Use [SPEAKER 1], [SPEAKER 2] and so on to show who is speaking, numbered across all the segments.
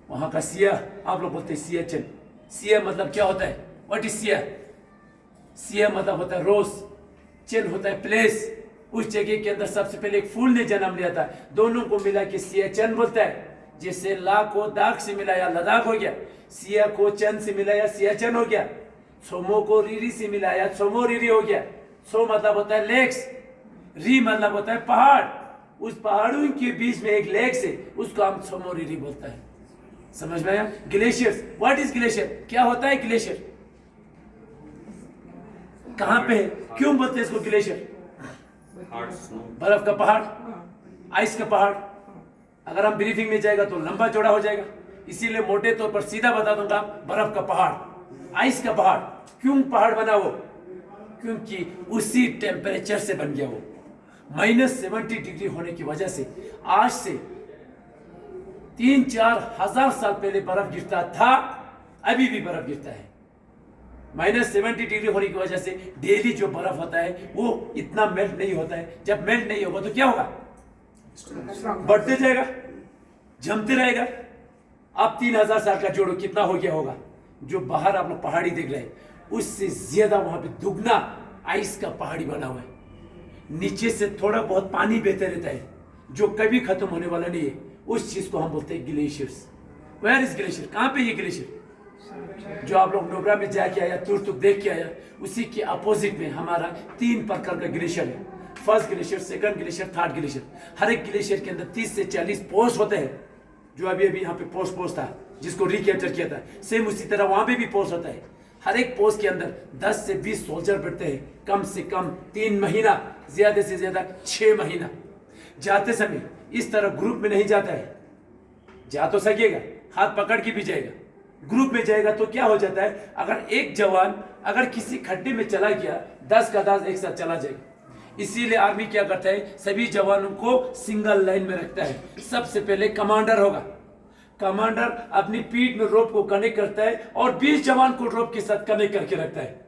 [SPEAKER 1] वहाँ का सिया आप लोग बोलते हैं सियाचिन। सिया मतलब क्या होता है? What is Siya? सिया मतलब होता है रोज, चिन होता है प्लेस। उस जगह के अंदर सबसे पहले एक फूल ने जन्म लिया था, दोनों को मिला के सियाचिन बोलता है। जैसे ला को दाग से मिलाया लद्दाख हो गया, सिया को चंद से मिलाया सियाचिन हो गया, सोमो को रीरी से मिलाया सोमो रीरी हो गया। सो मतलब होता है लेक्स, री मतलब होता है पहाड़। उस पहाड़ों के बीच में एक लेक्स है, उसको हम सोमो रीरी बोलता है। समझ में आया? Glaciers, what is glacier? क्या होता है ग्लेशियर? कहां पे है? क्यों बोलते हैं इसको ग्लेशियर? बर्फ का पहाड़, आइस का पहाड़। अगर हम ब्रीफिंग में जाएगा तो लंबा चौड़ा हो जाएगा, इसीलिए मोटे तौर पर सीधा बता दूंगा, बर्फ का पहाड़, आइस का पहाड़। क्यों पहाड़ बना वो? क्योंकि उसी टेम्परेचर से बन गया वो। -70 डिग्री होने की वजह से आज से 3-4 हजार साल पहले बर्फ गिरता था, अभी भी बर्फ गिरता है। -70 डिग्री होने की वजह से डेली जो बर्फ होता है वो इतना मेल्ट नहीं होता है। जब मेल्ट नहीं होगा तो क्या होगा? बढ़ते जाएगा, जमते रहेगा। अब 3000 साल का जोड़ो, कितना हो गया होगा? जो बाहर आप लोग पहाड़ी देख रहे हैं उससे ज्यादा वहां पे दुगना आइस का पहाड़ी बना हुआ है। नीचे से थोड़ा बहुत पानी बहते रहता है जो कभी खत्म होने वाला नहीं है। उस चीज को हम बोलते हैं ग्लेशियर्स। Where is glacier? कहां पे ये ग्लेशियर? जो आप लोग नोबरा में जाके आया, तुर्तुक देख के आया, उसी के अपोजिट में हमारा 3 प्रकार का ग्लेशियर है। First glacier, second glacier, third glacier. हर एक ग्लेशियर के अंदर 30 से 40 पोस्ट होते हैं। जो अभी यहाँ पे पोस्ट था जिसको रिकैप्चर किया था, सेम उसी तरह वहां पे भी पोस्ट होता है। हर एक पोस्ट के अंदर 10 से 20 सोल्जर बैठते हैं, कम से कम 3 महीना, ज्यादा से ज्यादा 6 महीना। जाते समय इस तरह ग्रुप में नहीं जाता है, जा तो सकेगा, हाथ पकड़ के भी जाएगा। ग्रुप में जाएगा तो क्या हो जाता है, अगर एक जवान अगर किसी खड्डे में चला गया, 10 का 10 एक साथ चला जाएगा। इसीलिए आर्मी क्या करता है, सभी जवानों को सिंगल लाइन में रखता है। सबसे पहले कमांडर होगा, कमांडर अपनी पीठ में रोप को कनेक्ट करता है और 20 जवान को रोप के साथ कनेक्ट करके रखता है।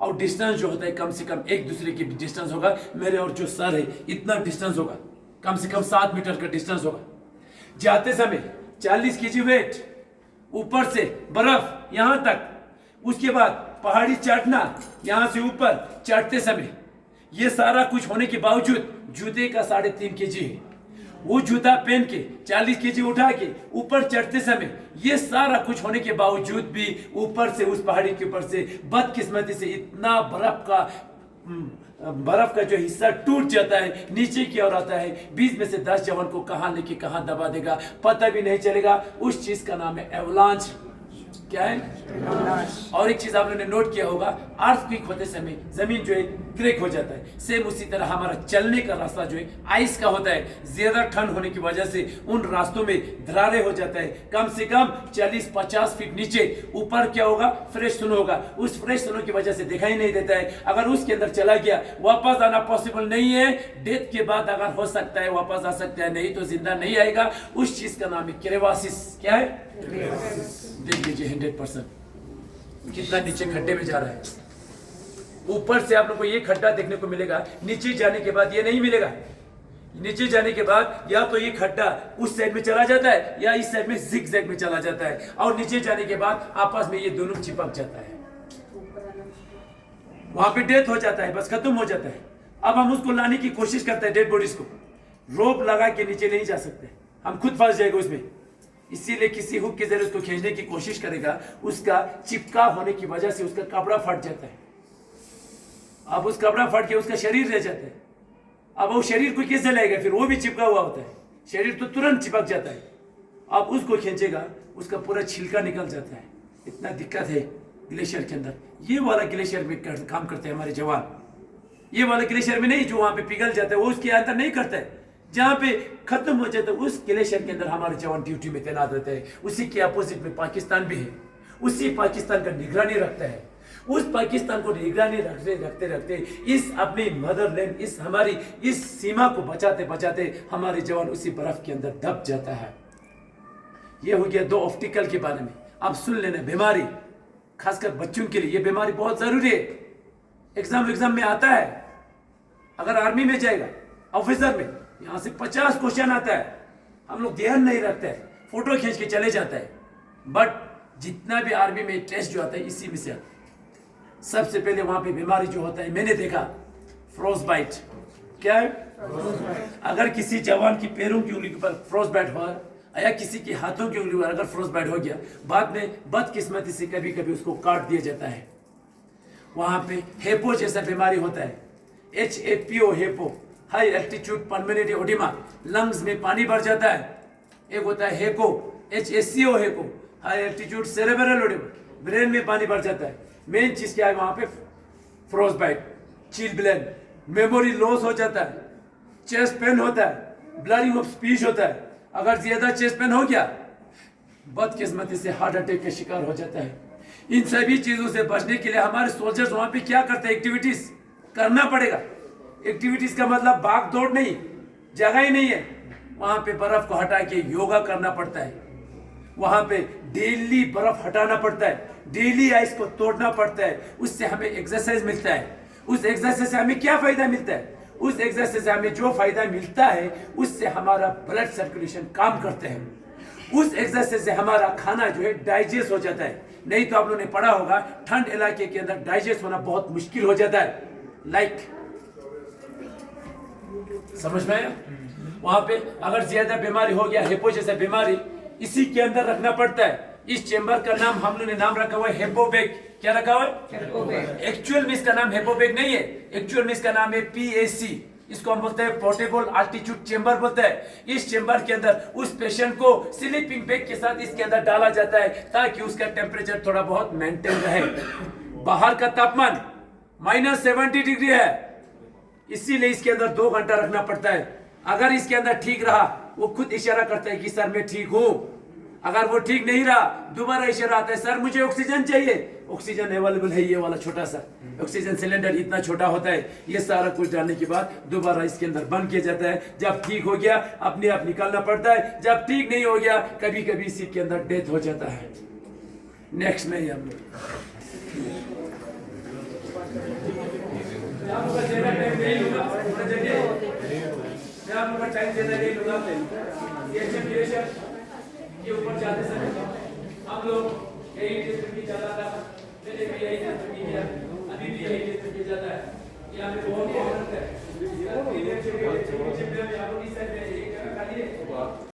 [SPEAKER 1] और डिस्टेंस जो होता है कम से कम एक दूसरे की डिस्टेंस होगा, मेरे और जो सर है इतना डिस्टेंस होगा, कम से कम 7 मीटर का डिस्टेंस होगा। जाते समय 40 केजी वेट, ऊपर से बर्फ यहां तक, उसके बाद पहाड़ी चढ़ना, यहां से ऊपर चढ़ते समय ये सारा कुछ होने के बावजूद जूते का 3.5 केजी है। वो जूता पहन के 40 केजी उठा के ऊपर चढ़ते समय ये सारा कुछ होने के बावजूद भी ऊपर से, उस पहाड़ी के ऊपर से बदकिस्मती से इतना बर्फ का जो हिस्सा टूट जाता है, नीचे की ओर आता है। 20 में से 10 जवान को कहां लेके कहां दबा देगा पता भी नहीं चलेगा। उस चीज का नाम है एवलांच। क्या है? और एक चीज आप लोगों ने नोट किया होगा, अर्थक्वेक होते समय जमीन जो है क्रैक हो जाता है। सेम उसी तरह हमारा चलने का रास्ता जो है आइस का होता है। ज्यादा ठंड होने की वजह से उन रास्तों में दरारें हो जाता है। कम से कम 40-50 फीट नीचे, ऊपर क्या होगा, फ्रेश स्नो होगा। उस फ्रेश स्नो की वजह से दिखाई नहीं देता है। अगर उसके अंदर चला गया वापस आना पॉसिबल नहीं है। डेथ के बाद अगर हो सकता है वापस आ सकता है, नहीं तो जिंदा नहीं आएगा। उस चीज का नाम है क्रेवासिस। क्या है? देख लीजिए 100% कितना नीचे खड्डे में जा रहा है। ऊपर से आप लोग को ये खड्डा देखने को मिलेगा, नीचे जाने के बाद ये नहीं मिलेगा। नीचे जाने के बाद या तो ये खड्डा उस साइड में चला जाता है या इस साइड में जिग-जैग में चला जाता है, और नीचे जाने के बाद आपस में ये दोनों चिपक जाता है। वहां पे डेथ हो जाता है, बस खत्म हो जाता है। अब हम उसको लाने की कोशिश करते हैं, डेड बॉडीज को रोप लगा के नीचे नहीं जा सकते, हम खुद फंस जाएगा उसमें। इसीलिए किसी हुक के जरिए उसको खींचने की कोशिश करेगा, उसका चिपका होने की वजह से उसका कपड़ा फट जाता है। अब उस कपड़ा फट के उसका शरीर रह जाता है। अब वो शरीर को कैसे लाएगा, फिर वो भी चिपका हुआ होता है, शरीर तो तुरंत चिपक जाता है। अब उसको खींचेगा, उसका पूरा छिलका निकल जाता है। इतना दिक्कत है ग्लेशियर के अंदर। ये वाला ग्लेशियर में काम करते हैं हमारे जवान, ये वाला ग्लेशियर में नहीं जो वहां पे पिघल जाता है वो उसके अंदर नहीं करता है। जहां पे खत्म हो जाता है उस ग्लेशियर के अंदर हमारे जवान ड्यूटी में तैनात रहते हैं। उसी के अपोजिट में पाकिस्तान भी है, उसी पाकिस्तान का निगरानी रखता है। उस पाकिस्तान को निगरानी रखते रखते इस अपनी मदरलैंड, इस हमारी इस सीमा को बचाते बचाते हमारे जवान उसी बर्फ के अंदर दब जाता है। ये हो गया 2 ऑप्टिकल के बारे में। अब सुन लेना, बीमारी खासकर बच्चों के लिए ये बीमारी बहुत जरूरी है। एग्जाम में आता है, अगर आर्मी में जाएगा ऑफिसर में, यहां से 50 क्वेश्चन आता है, हम लोग ध्यान नहीं रखते हैं, फोटो खींच के चले जाता है। बट जितना भी आर्मी में टेस्ट जो आता है इसी में से आता है। सबसे पहले वहां पे बीमारी जो होता है मैंने देखा फ्रोस्ट बाइट। क्या है? अगर किसी जवान की पैरों की उंगली के ऊपर फ्रोस्ट बाइट हुआ या किसी के हाथों की उंगली पर अगर फ्रोस्ट बाइट हो गया, बाद में बदकिस्मती से कभी कभी उसको काट दिया जाता है। वहां पे हेपो जैसा बीमारी होता है, HAPO हेपो, high altitude pulmonary oedema, lungs में पानी भर जाता है। एक होता है हेको, HACO हेको, high altitude cerebral oedema, brain में पानी भर जाता है। मेन चीज क्या है वहां पे? Frostbite, chilblain, memory loss हो जाता है, चेस्ट पेन होता है, ब्लरिंग ऑफ स्पीच होता है। अगर ज्यादा चेस्ट पेन हो गया, बदकिस्मती से हार्ट अटैक का शिकार हो जाता है। इन सभी चीजों से बचने के लिए हमारे सोल्जर्स वहां पे क्या करते हैं? एक्टिविटीज करना पड़ेगा। एक्टिविटीज का मतलब भाग दौड़ नहीं, जगह ही नहीं है। वहां पे बर्फ को हटा के योगा करना पड़ता है। वहां पे डेली बर्फ हटाना पड़ता है, डेली आइस को तोड़ना पड़ता है। उससे हमें एक्सरसाइज मिलता है। उस एक्सरसाइज से हमें क्या फायदा मिलता है? उस एक्सरसाइज से हमें जो फायदा मिलता है उससे हमारा ब्लड सर्कुलेशन काम करते हैं। उस एक्सरसाइज से हमारा खाना जो है डाइजेस्ट हो जाता है। नहीं तो आप लोगों ने पढ़ा होगा ठंड इलाके के अंदर डाइजेस्ट होना बहुत मुश्किल हो जाता है। समझ में आया? वहां पे अगर ज्यादा बीमारी हो गया, हेपो जैसा बीमारी, इसी के अंदर रखना पड़ता है। इस चेंबर का नाम हम लोगों ने नाम रखा हुआ है हेपोबैग। क्या रखा हुआ है? एक्चुअल में इसका नाम हेपोबैग नहीं है, एक्चुअल में इसका नाम है PAC। इसको हम बोलते हैं पोर्टेबल अल्टीट्यूड चेंबर बोलते हैं। इस चेंबर के अंदर उस पेशेंट को स्लीपिंग बैग के साथ इसके अंदर डाला जाता है ताकि उसका टेम्परेचर थोड़ा बहुत मेंटेन रहे। बाहर का तापमान -70 डिग्री है, इसीलिए इसके अंदर 2 घंटा रखना पड़ता है। अगर इसके अंदर ठीक रहा, वो खुद इशारा करता है कि सर मैं ठीक हूं। अगर वो ठीक नहीं रहा, दोबारा इशारा आता है, सर मुझे ऑक्सीजन चाहिए। ऑक्सीजन अवेलेबल है, ये वाला छोटा सा ऑक्सीजन सिलेंडर इतना छोटा होता है। ये सारा कुछ डालने के बाद दोबारा इसके अंदर बंद किया जाता है। जब ठीक हो गया अपने आप निकालना पड़ता है, जब ठीक नहीं हो गया कभी कभी इसी के अंदर डेथ हो जाता है। नेक्स्ट में हम लोग ये ऊपर जाते समय हम लोग यही टेस्ट की जाता था, मैंने भी यही टेस्ट किया, अभी भी यही टेस्ट किया जाता है। यहाँ पे बहुत मेहनत है।